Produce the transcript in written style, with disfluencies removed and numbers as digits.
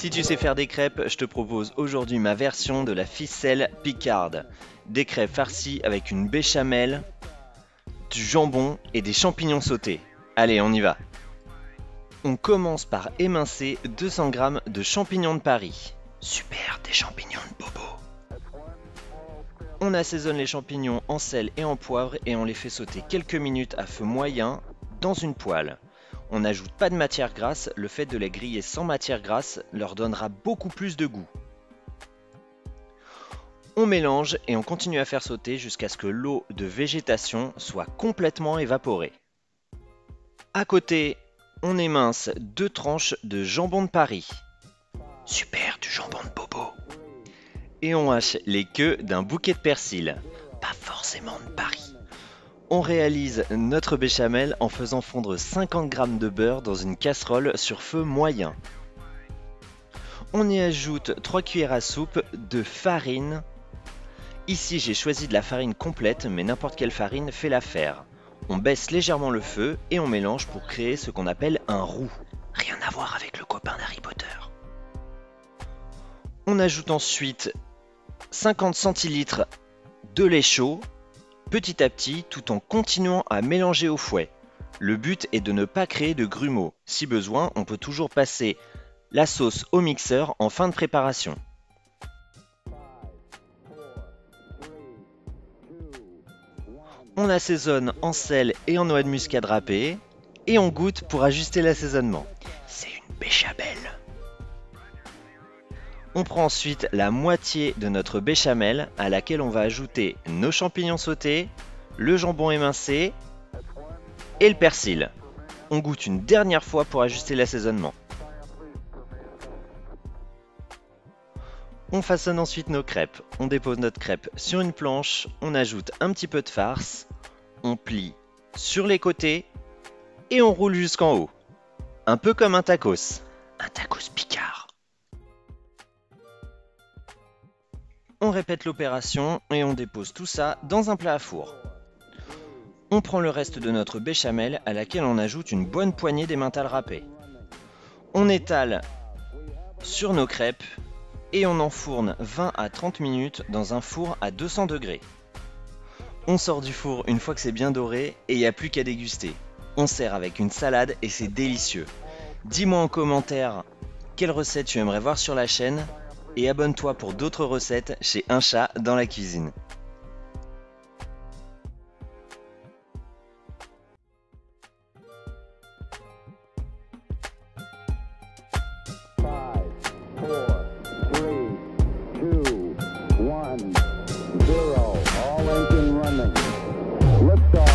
Si tu sais faire des crêpes, je te propose aujourd'hui ma version de la ficelle picarde. Des crêpes farcies avec une béchamel, du jambon et des champignons sautés. Allez, on y va. On commence par émincer 200 g de champignons de Paris. Super, des champignons de Bobo. On assaisonne les champignons en sel et en poivre et on les fait sauter quelques minutes à feu moyen dans une poêle. On n'ajoute pas de matière grasse, le fait de les griller sans matière grasse leur donnera beaucoup plus de goût. On mélange et on continue à faire sauter jusqu'à ce que l'eau de végétation soit complètement évaporée. À côté, on émince 2 tranches de jambon de Paris. Super, du jambon de Bobo. Et on hache les queues d'un bouquet de persil. Pas forcément de Paris. On réalise notre béchamel en faisant fondre 50 g de beurre dans une casserole sur feu moyen. On y ajoute 3 cuillères à soupe de farine. Ici j'ai choisi de la farine complète, mais n'importe quelle farine fait l'affaire. On baisse légèrement le feu et on mélange pour créer ce qu'on appelle un roux. Rien à voir avec le copain d'Harry Potter. On ajoute ensuite 50 centilitres de lait chaud, petit à petit, tout en continuant à mélanger au fouet. Le but est de ne pas créer de grumeaux. Si besoin, on peut toujours passer la sauce au mixeur en fin de préparation. On assaisonne en sel et en noix de muscade râpée et on goûte pour ajuster l'assaisonnement. C'est une béchamel. On prend ensuite la moitié de notre béchamel à laquelle on va ajouter nos champignons sautés, le jambon émincé et le persil. On goûte une dernière fois pour ajuster l'assaisonnement. On façonne ensuite nos crêpes. On dépose notre crêpe sur une planche, on ajoute un petit peu de farce, on plie sur les côtés et on roule jusqu'en haut. Un peu comme un tacos. Un tacos picard. On répète l'opération et on dépose tout ça dans un plat à four. On prend le reste de notre béchamel à laquelle on ajoute une bonne poignée d'emmental râpé. On étale sur nos crêpes et on enfourne 20 à 30 minutes dans un four à 200 degrés. On sort du four une fois que c'est bien doré et il n'y a plus qu'à déguster. On sert avec une salade et c'est délicieux. Dis-moi en commentaire quelle recette tu aimerais voir sur la chaîne et abonne-toi pour d'autres recettes chez Un Chat dans la cuisine. Lift off.